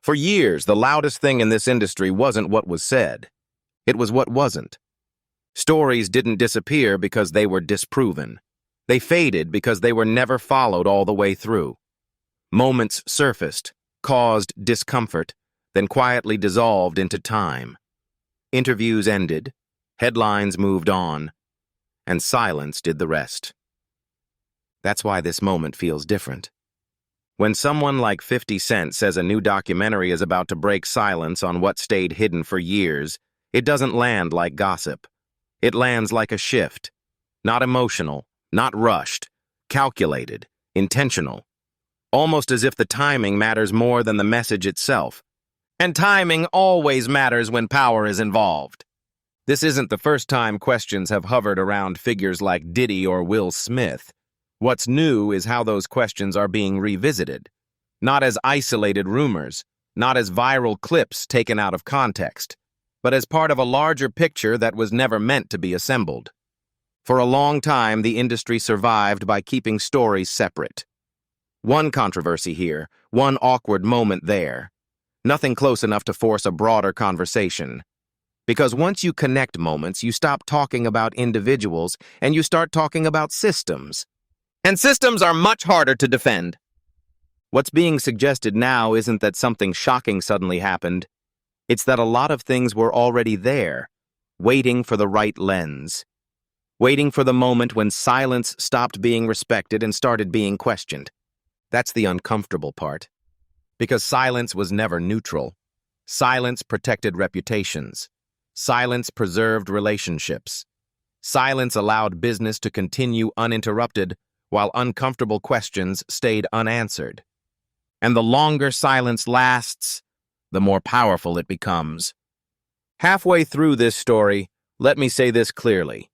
For years, the loudest thing in this industry wasn't what was said. It was what wasn't. Stories didn't disappear because they were disproven. They faded because they were never followed all the way through. Moments surfaced, caused discomfort, then quietly dissolved into time. Interviews ended, headlines moved on, and silence did the rest. That's why this moment feels different. When someone like 50 Cent says a new documentary is about to break silence on what stayed hidden for years, it doesn't land like gossip. It lands like a shift. Not emotional, not rushed, calculated, intentional. Almost as if the timing matters more than the message itself. And timing always matters when power is involved. This isn't the first time questions have hovered around figures like Diddy or Will Smith. What's new is how those questions are being revisited. Not as isolated rumors, not as viral clips taken out of context, but as part of a larger picture that was never meant to be assembled. For a long time, the industry survived by keeping stories separate. One controversy here, one awkward moment there. Nothing close enough to force a broader conversation. Because once you connect moments, you stop talking about individuals and you start talking about systems. And systems are much harder to defend. What's being suggested now isn't that something shocking suddenly happened. It's that a lot of things were already there, waiting for the right lens. Waiting for the moment when silence stopped being respected and started being questioned. That's the uncomfortable part. Because silence was never neutral. Silence protected reputations. Silence preserved relationships. Silence allowed business to continue uninterrupted while uncomfortable questions stayed unanswered. And the longer silence lasts, the more powerful it becomes. Halfway through this story, let me say this clearly.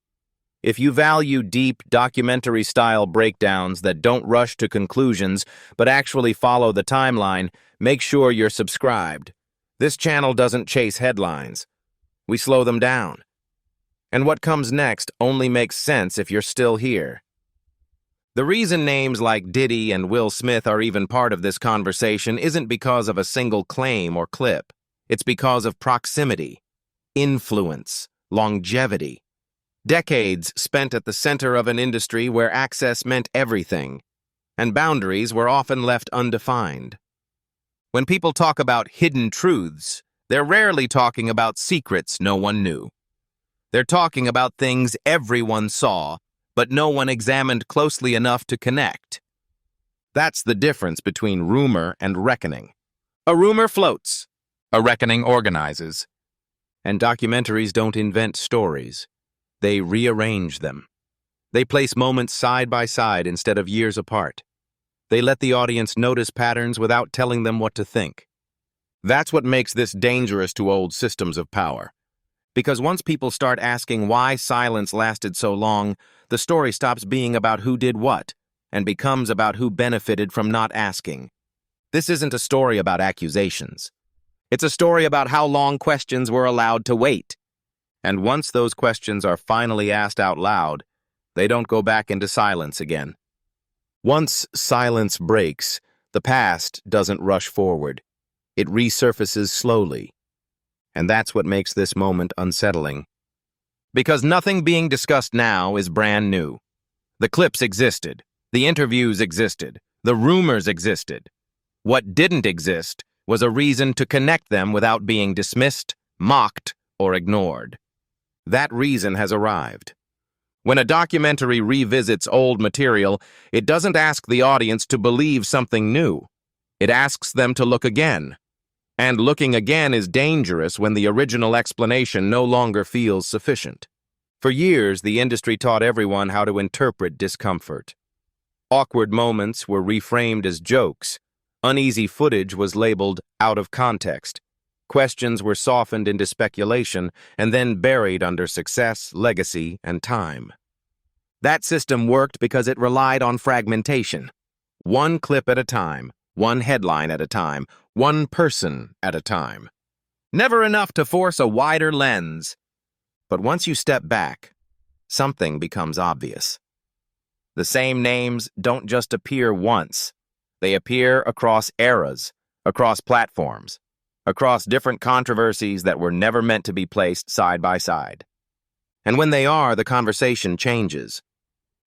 If you value deep, documentary-style breakdowns that don't rush to conclusions but actually follow the timeline, make sure you're subscribed. This channel doesn't chase headlines. We slow them down. And what comes next only makes sense if you're still here. The reason names like Diddy and Will Smith are even part of this conversation isn't because of a single claim or clip. It's because of proximity, influence, longevity. Decades spent at the center of an industry where access meant everything, and boundaries were often left undefined. When people talk about hidden truths, they're rarely talking about secrets no one knew. They're talking about things everyone saw, but no one examined closely enough to connect. That's the difference between rumor and reckoning. A rumor floats, a reckoning organizes. And documentaries don't invent stories. They rearrange them. They place moments side by side instead of years apart. They let the audience notice patterns without telling them what to think. That's what makes this dangerous to old systems of power. Because once people start asking why silence lasted so long, the story stops being about who did what and becomes about who benefited from not asking. This isn't a story about accusations. It's a story about how long questions were allowed to wait. And once those questions are finally asked out loud, they don't go back into silence again. Once silence breaks, the past doesn't rush forward. It resurfaces slowly. And that's what makes this moment unsettling. Because nothing being discussed now is brand new. The clips existed. The interviews existed. The rumors existed. What didn't exist was a reason to connect them without being dismissed, mocked, or ignored. That reason has arrived. When a documentary revisits old material, it doesn't ask the audience to believe something new. It asks them to look again. And looking again is dangerous when the original explanation no longer feels sufficient. For years, the industry taught everyone how to interpret discomfort. Awkward moments were reframed as jokes. Uneasy footage was labeled out of context. Questions were softened into speculation and then buried under success, legacy, and time. That system worked because it relied on fragmentation. One clip at a time, one headline at a time, one person at a time. Never enough to force a wider lens. But once you step back, something becomes obvious. The same names don't just appear once. They appear across eras, across platforms, across different controversies that were never meant to be placed side by side. And when they are, the conversation changes.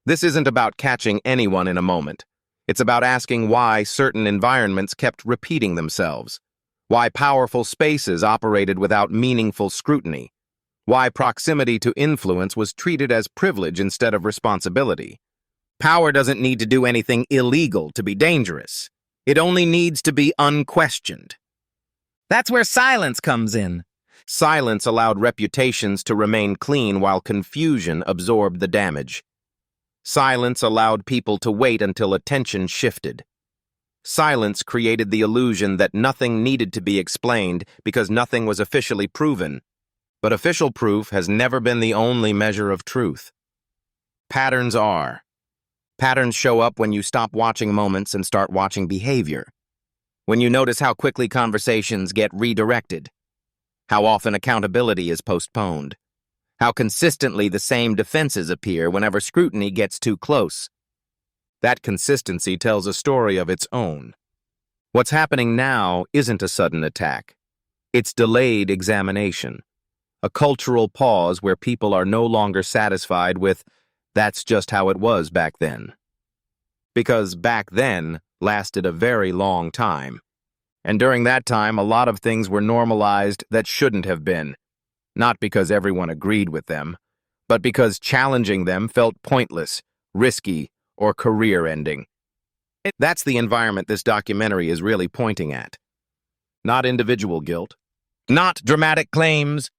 This isn't about catching anyone in a moment. It's about asking why certain environments kept repeating themselves, why powerful spaces operated without meaningful scrutiny, why proximity to influence was treated as privilege instead of responsibility. Power doesn't need to do anything illegal to be dangerous. It only needs to be unquestioned. That's where silence comes in. Silence allowed reputations to remain clean while confusion absorbed the damage. Silence allowed people to wait until attention shifted. Silence created the illusion that nothing needed to be explained because nothing was officially proven. But official proof has never been the only measure of truth. Patterns are. Patterns show up when you stop watching moments and start watching behavior. When you notice how quickly conversations get redirected, how often accountability is postponed, how consistently the same defenses appear whenever scrutiny gets too close. That consistency tells a story of its own. What's happening now isn't a sudden attack. It's delayed examination, a cultural pause where people are no longer satisfied with, "That's just how it was back then." Because back then lasted a very long time. And during that time, a lot of things were normalized that shouldn't have been. Not because everyone agreed with them, but because challenging them felt pointless, risky, or career-ending. That's the environment this documentary is really pointing at. Not individual guilt, not dramatic claims,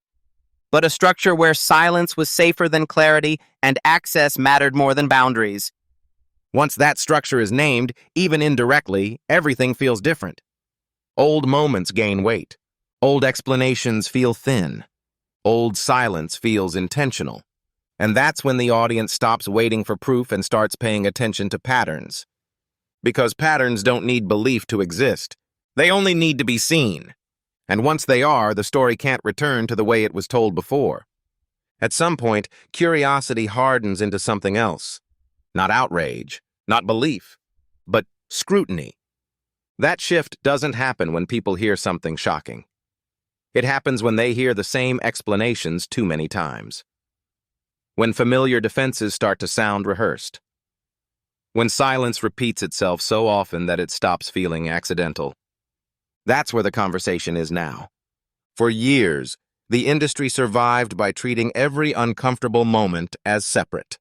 but a structure where silence was safer than clarity and access mattered more than boundaries. Once that structure is named, even indirectly, everything feels different. Old moments gain weight. Old explanations feel thin. Old silence feels intentional. And that's when the audience stops waiting for proof and starts paying attention to patterns. Because patterns don't need belief to exist. They only need to be seen. And once they are, the story can't return to the way it was told before. At some point, curiosity hardens into something else. Not outrage, not belief, but scrutiny. That shift doesn't happen when people hear something shocking. It happens when they hear the same explanations too many times. When familiar defenses start to sound rehearsed. When silence repeats itself so often that it stops feeling accidental. That's where the conversation is now. For years, the industry survived by treating every uncomfortable moment as separate.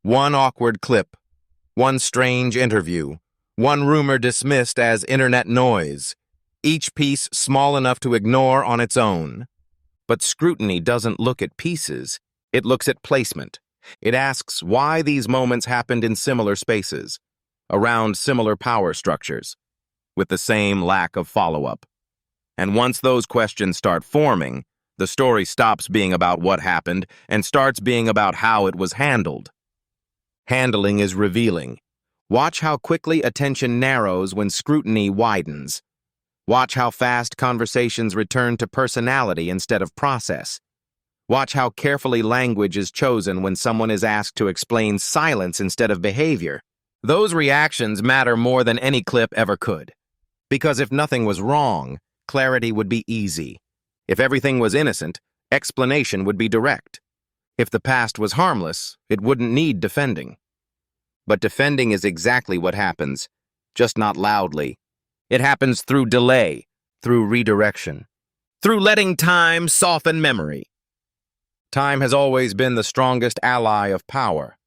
One awkward clip, one strange interview, one rumor dismissed as internet noise, each piece small enough to ignore on its own. But scrutiny doesn't look at pieces, it looks at placement. It asks why these moments happened in similar spaces, around similar power structures, with the same lack of follow-up. And once those questions start forming, the story stops being about what happened and starts being about how it was handled. Handling is revealing. Watch how quickly attention narrows when scrutiny widens. Watch how fast conversations return to personality instead of process. Watch how carefully language is chosen when someone is asked to explain silence instead of behavior. Those reactions matter more than any clip ever could. Because if nothing was wrong, clarity would be easy. If everything was innocent, explanation would be direct. If the past was harmless, it wouldn't need defending. But defending is exactly what happens, just not loudly. It happens through delay, through redirection, through letting time soften memory. Time has always been the strongest ally of power.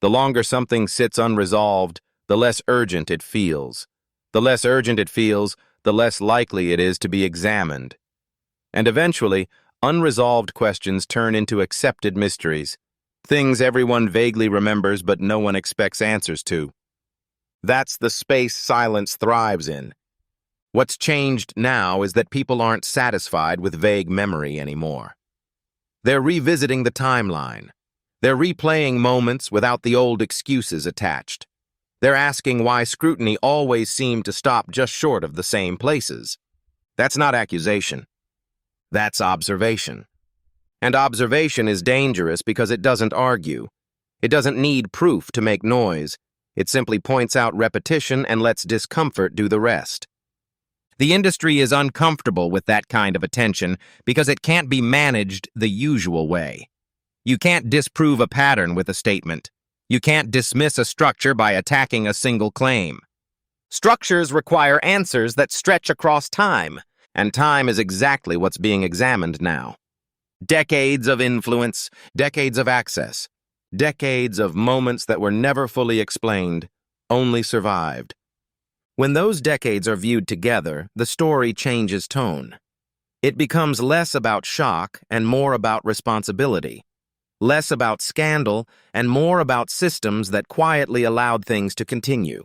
The longer something sits unresolved, the less urgent it feels. The less urgent it feels, the less likely it is to be examined. And eventually, unresolved questions turn into accepted mysteries, things everyone vaguely remembers but no one expects answers to. That's the space silence thrives in. What's changed now is that people aren't satisfied with vague memory anymore. They're revisiting the timeline. They're replaying moments without the old excuses attached. They're asking why scrutiny always seemed to stop just short of the same places. That's not accusation. That's observation. And observation is dangerous because it doesn't argue. It doesn't need proof to make noise. It simply points out repetition and lets discomfort do the rest. The industry is uncomfortable with that kind of attention because it can't be managed the usual way. You can't disprove a pattern with a statement. You can't dismiss a structure by attacking a single claim. Structures require answers that stretch across time, and time is exactly what's being examined now. Decades of influence, decades of access, decades of moments that were never fully explained, only survived. When those decades are viewed together, the story changes tone. It becomes less about shock and more about responsibility, less about scandal and more about systems that quietly allowed things to continue.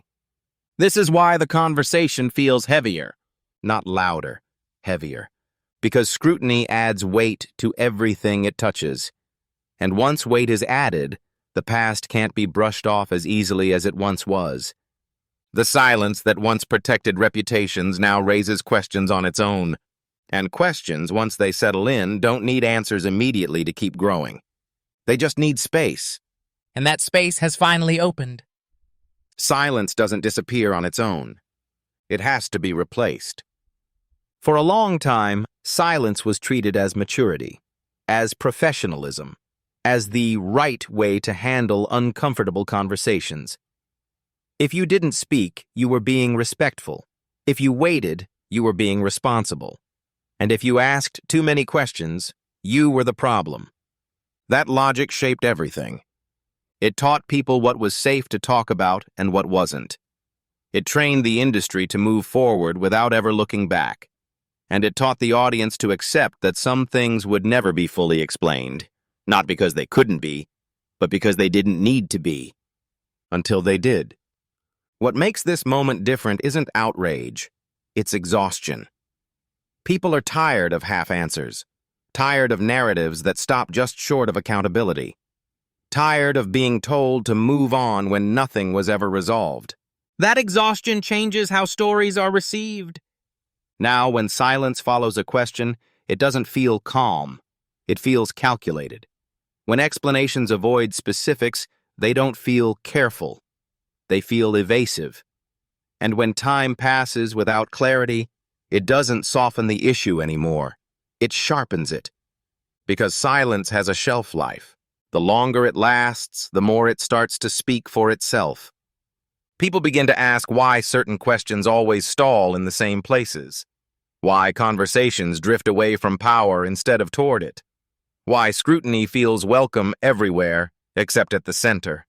This is why the conversation feels heavier, not louder, heavier, because scrutiny adds weight to everything it touches. And once weight is added, the past can't be brushed off as easily as it once was. The silence that once protected reputations now raises questions on its own. And questions, once they settle in, don't need answers immediately to keep growing. They just need space. And that space has finally opened. Silence doesn't disappear on its own. It has to be replaced. For a long time, silence was treated as maturity, as professionalism, as the right way to handle uncomfortable conversations. If you didn't speak, you were being respectful. If you waited, you were being responsible. And if you asked too many questions, you were the problem. That logic shaped everything. It taught people what was safe to talk about and what wasn't. It trained the industry to move forward without ever looking back. And it taught the audience to accept that some things would never be fully explained, not because they couldn't be, but because they didn't need to be. Until they did. What makes this moment different isn't outrage, it's exhaustion. People are tired of half answers, tired of narratives that stop just short of accountability, tired of being told to move on when nothing was ever resolved. That exhaustion changes how stories are received. Now, when silence follows a question, it doesn't feel calm. It feels calculated. When explanations avoid specifics, they don't feel careful. They feel evasive. And when time passes without clarity, it doesn't soften the issue anymore. It sharpens it. Because silence has a shelf life. The longer it lasts, the more it starts to speak for itself. People begin to ask why certain questions always stall in the same places. Why conversations drift away from power instead of toward it. Why scrutiny feels welcome everywhere except at the center.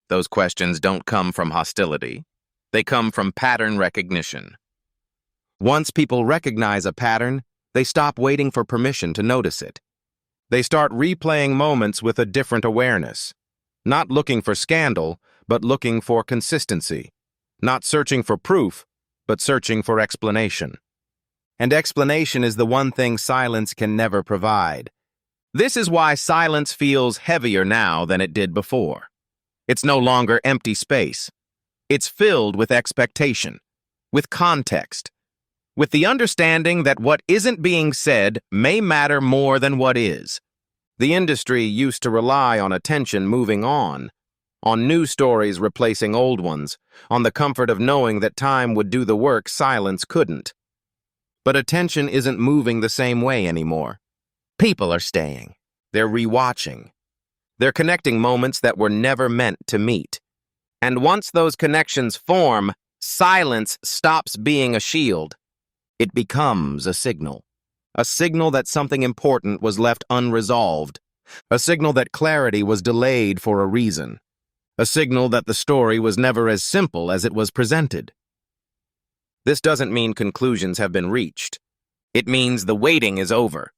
Those questions don't come from hostility. They come from pattern recognition. Once people recognize a pattern, they stop waiting for permission to notice it. They start replaying moments with a different awareness. Not looking for scandal, but looking for consistency. Not searching for proof, but searching for explanation. And explanation is the one thing silence can never provide. This is why silence feels heavier now than it did before. It's no longer empty space. It's filled with expectation, with context, with the understanding that what isn't being said may matter more than what is. The industry used to rely on attention moving on new stories replacing old ones, on the comfort of knowing that time would do the work silence couldn't. But attention isn't moving the same way anymore. People are staying. They're rewatching. They're connecting moments that were never meant to meet. And once those connections form, silence stops being a shield. It becomes a signal that something important was left unresolved, a signal that clarity was delayed for a reason, a signal that the story was never as simple as it was presented. This doesn't mean conclusions have been reached. It means the waiting is over.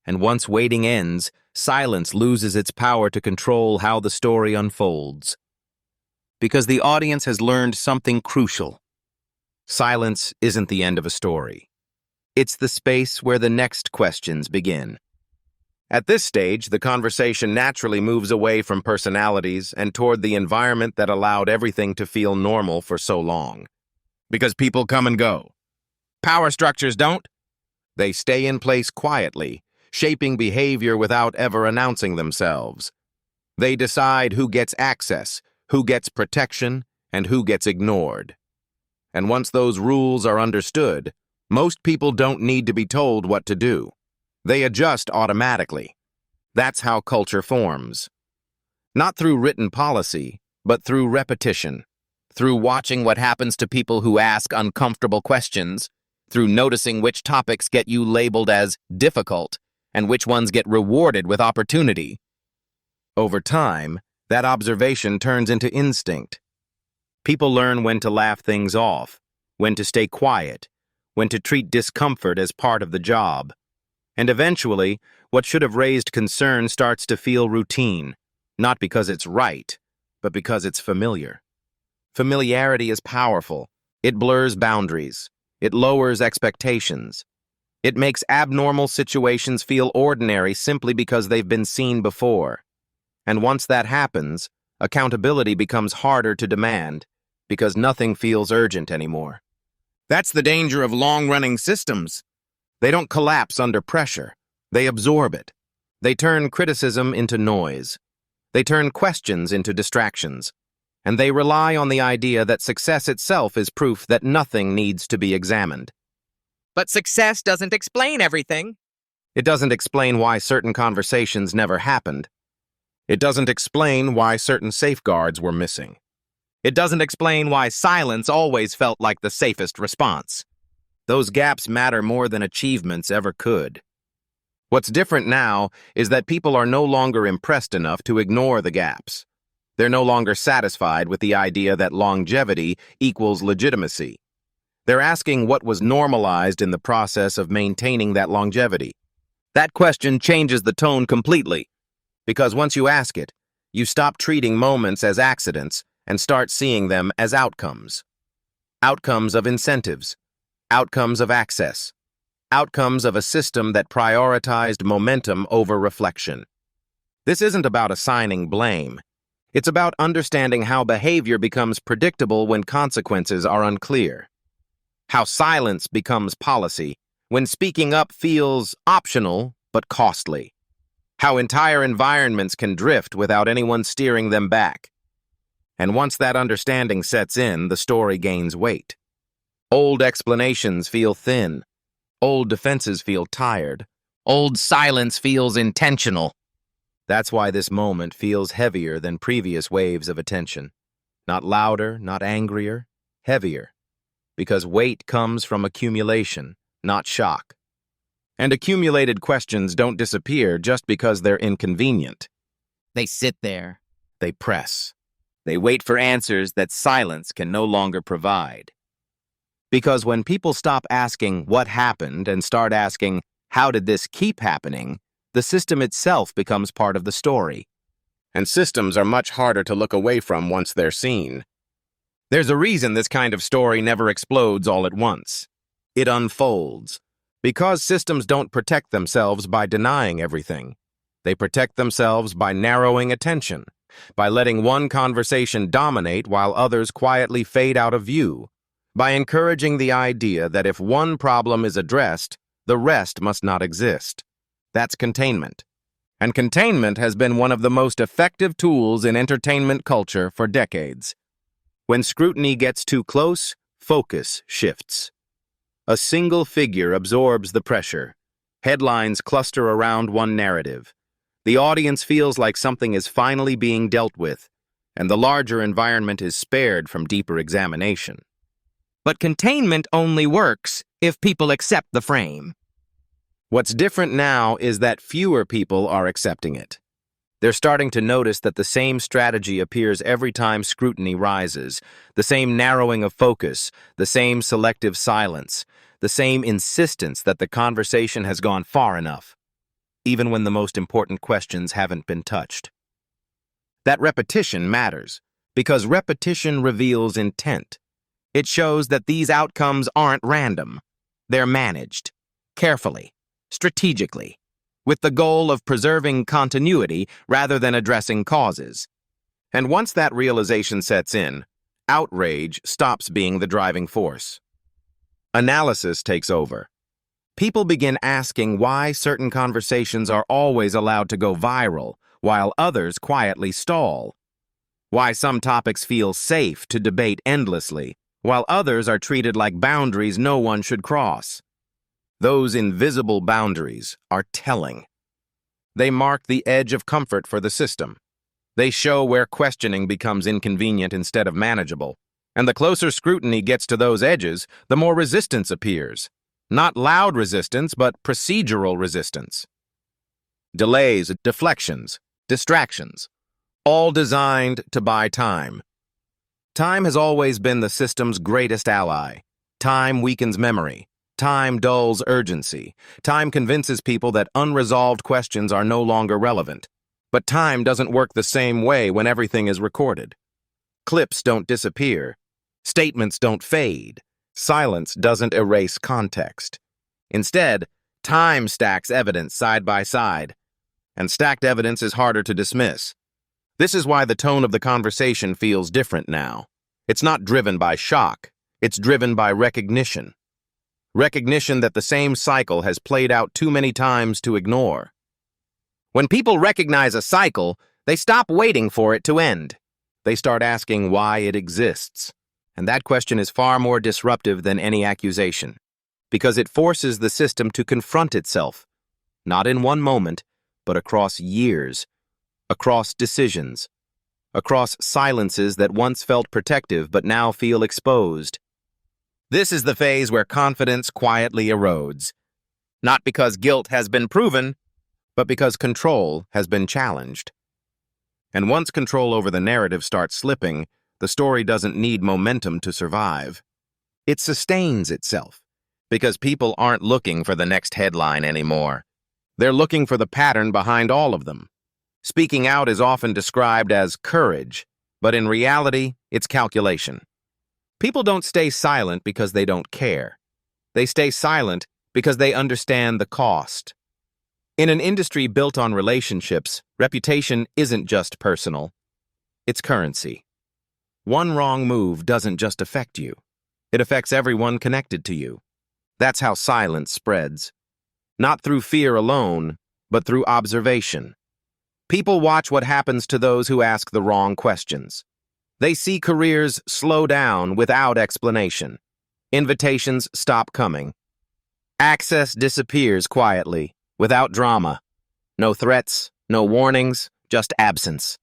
And once waiting ends, silence loses its power to control how the story unfolds. Because the audience has learned something crucial. Silence isn't the end of a story. It's the space where the next questions begin. At this stage, the conversation naturally moves away from personalities and toward the environment that allowed everything to feel normal for so long. Because people come and go. Power structures don't. They stay in place quietly, shaping behavior without ever announcing themselves. They decide who gets access, who gets protection, and who gets ignored. And once those rules are understood, most people don't need to be told what to do. They adjust automatically. That's how culture forms. Not through written policy, but through repetition. Through watching what happens to people who ask uncomfortable questions, through noticing which topics get you labeled as difficult and which ones get rewarded with opportunity. Over time, that observation turns into instinct. People learn when to laugh things off, when to stay quiet, when to treat discomfort as part of the job. And eventually, what should have raised concern starts to feel routine, not because it's right, but because it's familiar. Familiarity is powerful. It blurs boundaries. It lowers expectations. It makes abnormal situations feel ordinary simply because they've been seen before. And once that happens, accountability becomes harder to demand because nothing feels urgent anymore. That's the danger of long-running systems. They don't collapse under pressure. They absorb it. They turn criticism into noise. They turn questions into distractions. And they rely on the idea that success itself is proof that nothing needs to be examined. But success doesn't explain everything. It doesn't explain why certain conversations never happened. It doesn't explain why certain safeguards were missing. It doesn't explain why silence always felt like the safest response. Those gaps matter more than achievements ever could. What's different now is that people are no longer impressed enough to ignore the gaps. They're no longer satisfied with the idea that longevity equals legitimacy. They're asking what was normalized in the process of maintaining that longevity. That question changes the tone completely, because once you ask it, you stop treating moments as accidents and start seeing them as outcomes. Outcomes of incentives, outcomes of access, outcomes of a system that prioritized momentum over reflection. This isn't about assigning blame. It's about understanding how behavior becomes predictable when consequences are unclear. How silence becomes policy when speaking up feels optional but costly. How entire environments can drift without anyone steering them back. And once that understanding sets in, the story gains weight. Old explanations feel thin. Old defenses feel tired. Old silence feels intentional. That's why this moment feels heavier than previous waves of attention. Not louder, not angrier, heavier. Because weight comes from accumulation, not shock. And accumulated questions don't disappear just because they're inconvenient. They sit there. They press. They wait for answers that silence can no longer provide. Because when people stop asking what happened and start asking, how did this keep happening, the system itself becomes part of the story. And systems are much harder to look away from once they're seen. There's a reason this kind of story never explodes all at once. It unfolds. Because systems don't protect themselves by denying everything. They protect themselves by narrowing attention, by letting one conversation dominate while others quietly fade out of view, by encouraging the idea that if one problem is addressed, the rest must not exist. That's containment. And containment has been one of the most effective tools in entertainment culture for decades. When scrutiny gets too close, focus shifts. A single figure absorbs the pressure. Headlines cluster around one narrative. The audience feels like something is finally being dealt with, and the larger environment is spared from deeper examination. But containment only works if people accept the frame. What's different now is that fewer people are accepting it. They're starting to notice that the same strategy appears every time scrutiny rises, the same narrowing of focus, the same selective silence, the same insistence that the conversation has gone far enough, even when the most important questions haven't been touched. That repetition matters, because repetition reveals intent. It shows that these outcomes aren't random. They're managed, carefully, strategically, with the goal of preserving continuity rather than addressing causes. And once that realization sets in, outrage stops being the driving force. Analysis takes over. People begin asking why certain conversations are always allowed to go viral, while others quietly stall. Why some topics feel safe to debate endlessly, while others are treated like boundaries no one should cross. Those invisible boundaries are telling. They mark the edge of comfort for the system. They show where questioning becomes inconvenient instead of manageable. And the closer scrutiny gets to those edges, the more resistance appears. Not loud resistance, but procedural resistance. Delays, deflections, distractions, all designed to buy time. Time has always been the system's greatest ally. Time weakens memory. Time dulls urgency. Time convinces people that unresolved questions are no longer relevant. But time doesn't work the same way when everything is recorded. Clips don't disappear. Statements don't fade. Silence doesn't erase context. Instead, time stacks evidence side by side, and stacked evidence is harder to dismiss. This is why the tone of the conversation feels different now. It's not driven by shock. It's driven by recognition. Recognition that the same cycle has played out too many times to ignore. When people recognize a cycle, they stop waiting for it to end. They start asking why it exists. And that question is far more disruptive than any accusation, because it forces the system to confront itself, not in one moment, but across years, across decisions, across silences that once felt protective but now feel exposed. This is the phase where confidence quietly erodes, not because guilt has been proven, but because control has been challenged. And once control over the narrative starts slipping, the story doesn't need momentum to survive. It sustains itself, because people aren't looking for the next headline anymore. They're looking for the pattern behind all of them. Speaking out is often described as courage, but in reality, it's calculation. People don't stay silent because they don't care. They stay silent because they understand the cost. In an industry built on relationships, reputation isn't just personal. It's currency. One wrong move doesn't just affect you. It affects everyone connected to you. That's how silence spreads. Not through fear alone, but through observation. People watch what happens to those who ask the wrong questions. They see careers slow down without explanation. Invitations stop coming. Access disappears quietly, without drama. No threats, no warnings, just absence.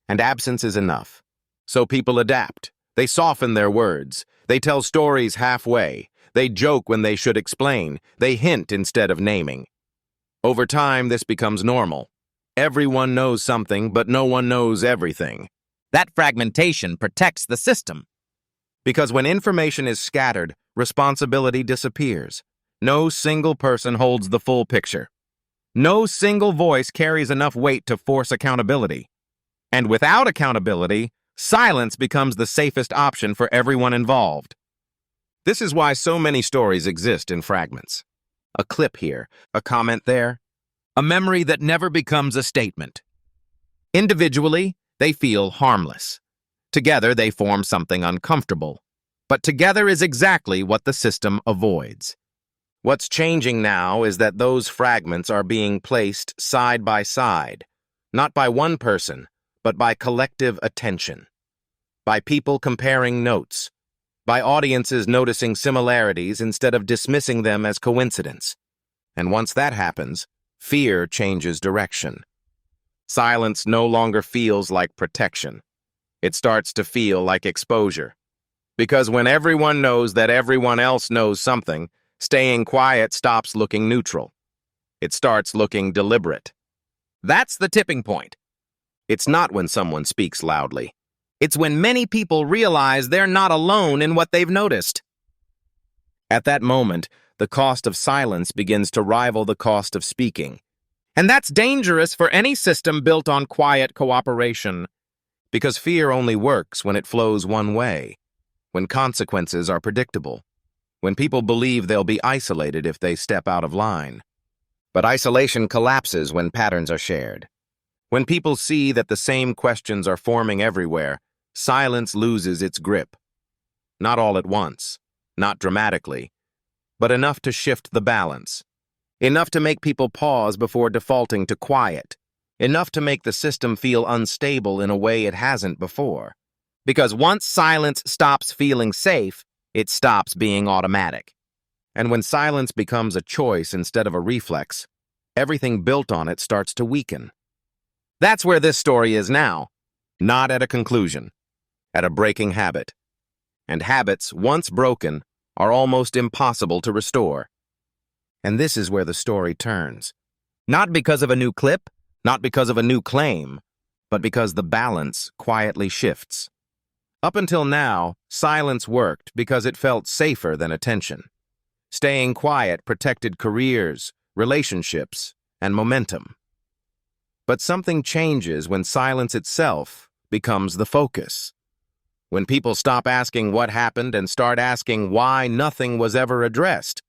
And absence is enough. So people adapt. They soften their words. They tell stories halfway. They joke when they should explain. They hint instead of naming. Over time, this becomes normal. Everyone knows something, but no one knows everything. That fragmentation protects the system. Because when information is scattered, responsibility disappears. No single person holds the full picture. No single voice carries enough weight to force accountability. And without accountability, silence becomes the safest option for everyone involved. This is why so many stories exist in fragments. A clip here, a comment there, a memory that never becomes a statement. Individually, they feel harmless. Together, they form something uncomfortable. But together is exactly what the system avoids. What's changing now is that those fragments are being placed side by side, not by one person, but by collective attention, by people comparing notes, by audiences noticing similarities instead of dismissing them as coincidence. And once that happens, fear changes direction. Silence no longer feels like protection. It starts to feel like exposure. Because when everyone knows that everyone else knows something, staying quiet stops looking neutral. It starts looking deliberate. That's the tipping point. It's not when someone speaks loudly. It's when many people realize they're not alone in what they've noticed. At that moment, the cost of silence begins to rival the cost of speaking. And that's dangerous for any system built on quiet cooperation, because fear only works when it flows one way, when consequences are predictable, when people believe they'll be isolated if they step out of line. But isolation collapses when patterns are shared. When people see that the same questions are forming everywhere, silence loses its grip. Not all at once, not dramatically, but enough to shift the balance. Enough to make people pause before defaulting to quiet. Enough to make the system feel unstable in a way it hasn't before. Because once silence stops feeling safe, it stops being automatic. And when silence becomes a choice instead of a reflex, everything built on it starts to weaken. That's where this story is now, not at a conclusion, at a breaking habit. And habits, once broken, are almost impossible to restore. And this is where the story turns. Not because of a new clip, not because of a new claim, but because the balance quietly shifts. Up until now, silence worked because it felt safer than attention. Staying quiet protected careers, relationships, and momentum. But something changes when silence itself becomes the focus. When people stop asking what happened and start asking why nothing was ever addressed,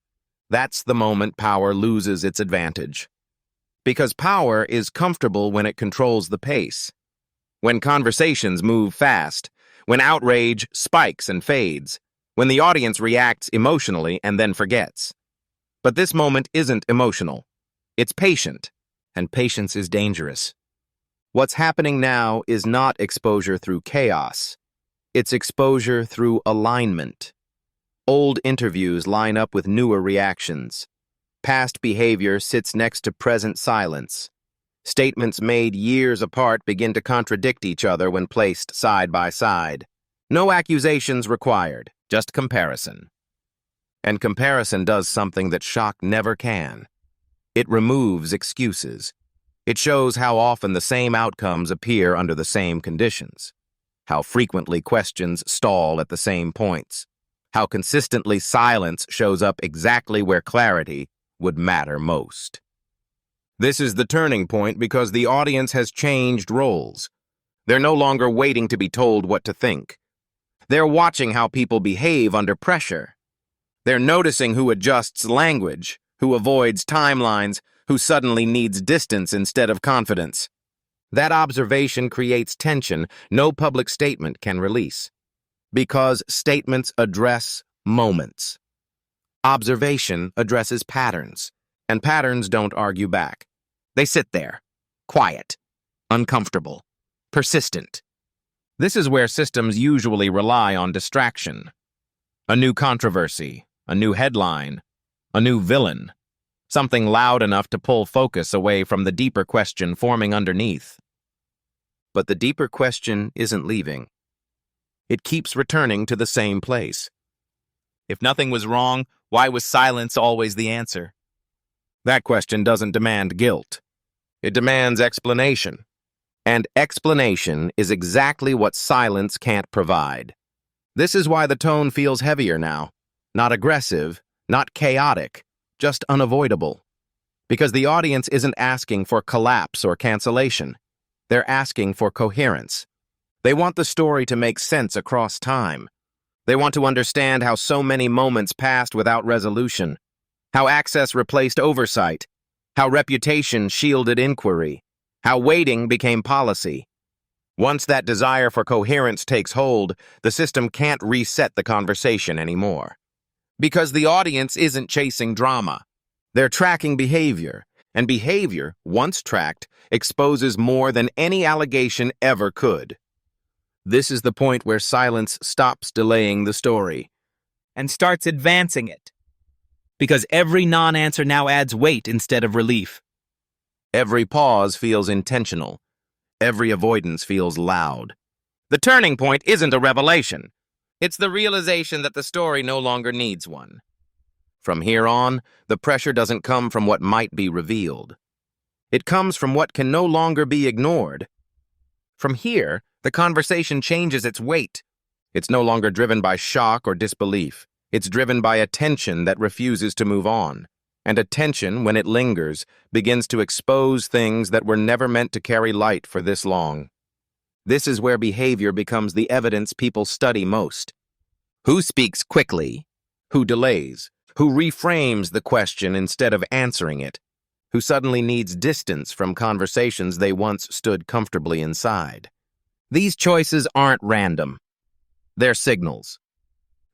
that's the moment power loses its advantage. Because power is comfortable when it controls the pace. When conversations move fast, when outrage spikes and fades, when the audience reacts emotionally and then forgets. But this moment isn't emotional. It's patient, and patience is dangerous. What's happening now is not exposure through chaos. It's exposure through alignment. Old interviews line up with newer reactions. Past behavior sits next to present silence. Statements made years apart begin to contradict each other when placed side by side. No accusations required, just comparison. And comparison does something that shock never can. It removes excuses. It shows how often the same outcomes appear under the same conditions. How frequently questions stall at the same points. How consistently silence shows up exactly where clarity would matter most. This is the turning point because the audience has changed roles. They're no longer waiting to be told what to think. They're watching how people behave under pressure. They're noticing who adjusts language, who avoids timelines, who suddenly needs distance instead of confidence. That observation creates tension no public statement can release. Because statements address moments. Observation addresses patterns, and patterns don't argue back. They sit there, quiet, uncomfortable, persistent. This is where systems usually rely on distraction. A new controversy, a new headline, a new villain. Something loud enough to pull focus away from the deeper question forming underneath. But the deeper question isn't leaving. It keeps returning to the same place. If nothing was wrong, why was silence always the answer? That question doesn't demand guilt. It demands explanation. And explanation is exactly what silence can't provide. This is why the tone feels heavier now. Not aggressive, not chaotic, just unavoidable. Because the audience isn't asking for collapse or cancellation. They're asking for coherence. They want the story to make sense across time. They want to understand how so many moments passed without resolution, how access replaced oversight, how reputation shielded inquiry, how waiting became policy. Once that desire for coherence takes hold, the system can't reset the conversation anymore. Because the audience isn't chasing drama. They're tracking behavior, and behavior, once tracked, exposes more than any allegation ever could. This is the point where silence stops delaying the story and starts advancing it. Because every non-answer now adds weight instead of relief. Every pause feels intentional. Every avoidance feels loud. The turning point isn't a revelation. It's the realization that the story no longer needs one. From here on, the pressure doesn't come from what might be revealed. It comes from what can no longer be ignored. From here, the conversation changes its weight. It's no longer driven by shock or disbelief. It's driven by attention that refuses to move on. And attention, when it lingers, begins to expose things that were never meant to carry light for this long. This is where behavior becomes the evidence people study most. Who speaks quickly? Who delays? Who reframes the question instead of answering it? Who suddenly needs distance from conversations they once stood comfortably inside? These choices aren't random. They're signals.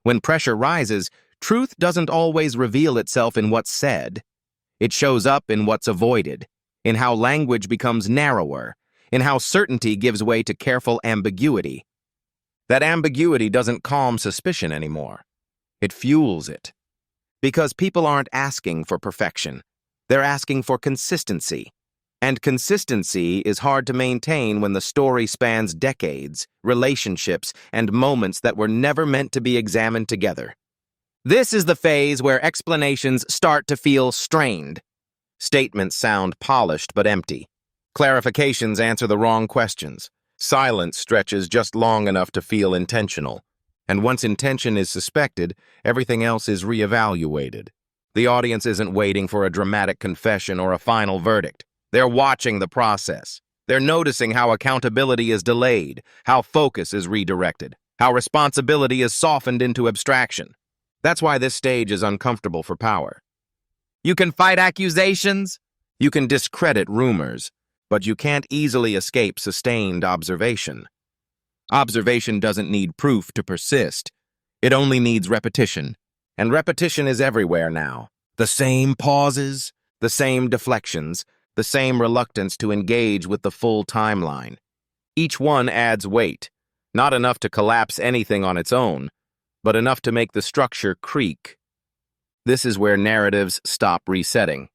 When pressure rises, truth doesn't always reveal itself in what's said. It shows up in what's avoided, in how language becomes narrower, in how certainty gives way to careful ambiguity. That ambiguity doesn't calm suspicion anymore. It fuels it. Because people aren't asking for perfection. They're asking for consistency. And consistency is hard to maintain when the story spans decades, relationships, and moments that were never meant to be examined together. This is the phase where explanations start to feel strained. Statements sound polished but empty. Clarifications answer the wrong questions. Silence stretches just long enough to feel intentional. And once intention is suspected, everything else is reevaluated. The audience isn't waiting for a dramatic confession or a final verdict. They're watching the process. They're noticing how accountability is delayed, how focus is redirected, how responsibility is softened into abstraction. That's why this stage is uncomfortable for power. You can fight accusations, you can discredit rumors, but you can't easily escape sustained observation. Observation doesn't need proof to persist. It only needs repetition. And repetition is everywhere now. The same pauses, the same deflections, the same reluctance to engage with the full timeline. Each one adds weight, not enough to collapse anything on its own, but enough to make the structure creak. This is where narratives stop resetting.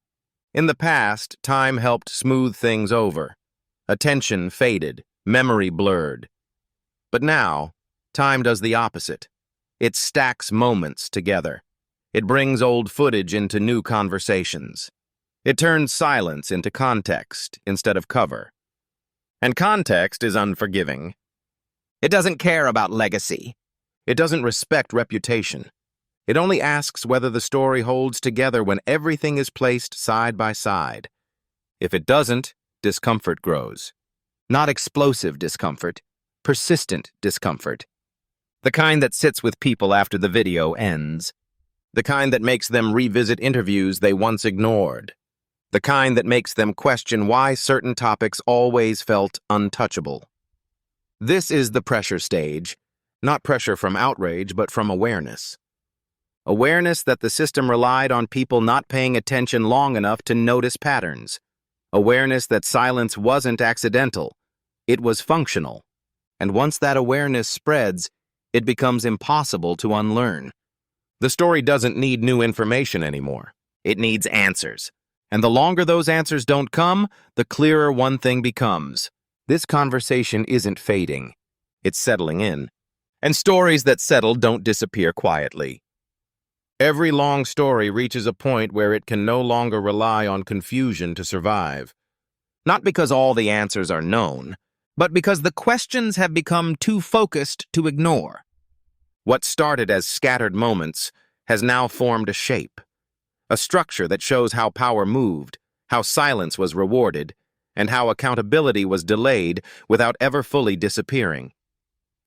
In the past, time helped smooth things over. Attention faded, memory blurred. But now, time does the opposite. It stacks moments together. It brings old footage into new conversations. It turns silence into context instead of cover. And context is unforgiving. It doesn't care about legacy. It doesn't respect reputation. It only asks whether the story holds together when everything is placed side by side. If it doesn't, discomfort grows. Not explosive discomfort, persistent discomfort. The kind that sits with people after the video ends. The kind that makes them revisit interviews they once ignored. The kind that makes them question why certain topics always felt untouchable. This is the pressure stage, not pressure from outrage, but from awareness. Awareness that the system relied on people not paying attention long enough to notice patterns. Awareness that silence wasn't accidental, it was functional. And once that awareness spreads, it becomes impossible to unlearn. The story doesn't need new information anymore. It needs answers. And the longer those answers don't come, the clearer one thing becomes. This conversation isn't fading. It's settling in. And stories that settle don't disappear quietly. Every long story reaches a point where it can no longer rely on confusion to survive. Not because all the answers are known, but because the questions have become too focused to ignore. What started as scattered moments has now formed a shape. A structure that shows how power moved, how silence was rewarded, and how accountability was delayed without ever fully disappearing.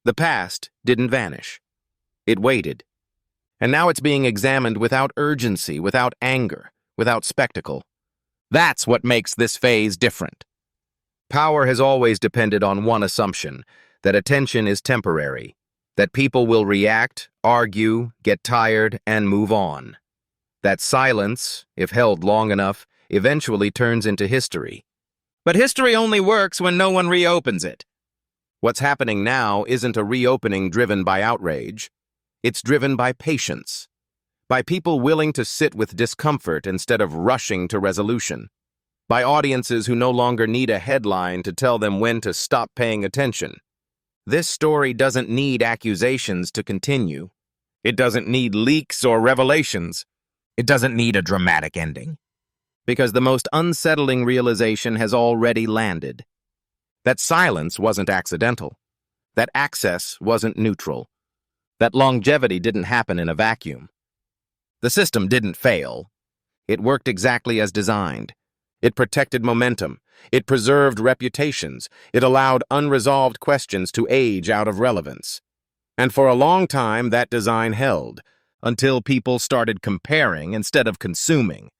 The past didn't vanish. It waited. And now it's being examined without urgency, without anger, without spectacle. That's what makes this phase different. Power has always depended on one assumption, that attention is temporary, that people will react, argue, get tired, and move on. That silence, if held long enough, eventually turns into history. But history only works when no one reopens it. What's happening now isn't a reopening driven by outrage. It's driven by patience, by people willing to sit with discomfort instead of rushing to resolution, by audiences who no longer need a headline to tell them when to stop paying attention. This story doesn't need accusations to continue. It doesn't need leaks or revelations. It doesn't need a dramatic ending. Because the most unsettling realization has already landed. That silence wasn't accidental. That access wasn't neutral. That longevity didn't happen in a vacuum. The system didn't fail. It worked exactly as designed. It protected momentum. It preserved reputations. It allowed unresolved questions to age out of relevance. And for a long time, that design held, until people started comparing instead of consuming,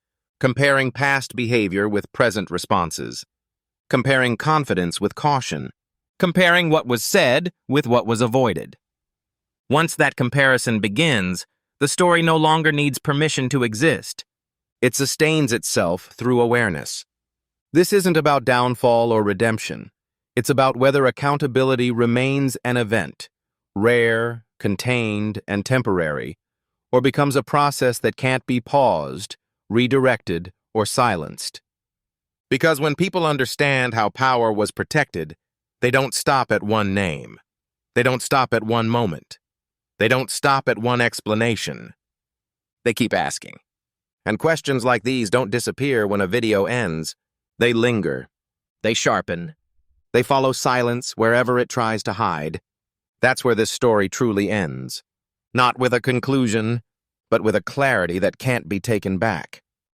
comparing past behavior with present responses, comparing confidence with caution, comparing what was said with what was avoided. Once that comparison begins, the story no longer needs permission to exist. It sustains itself through awareness. This isn't about downfall or redemption. It's about whether accountability remains an event, rare, contained, and temporary, or becomes a process that can't be paused, redirected, or silenced. Because when people understand how power was protected, they don't stop at one name. They don't stop at one moment. They don't stop at one explanation. They keep asking. And questions like these don't disappear when a video ends. They linger. They sharpen. They follow silence wherever it tries to hide. That's where this story truly ends. Not with a conclusion, but with a clarity that can't be taken back.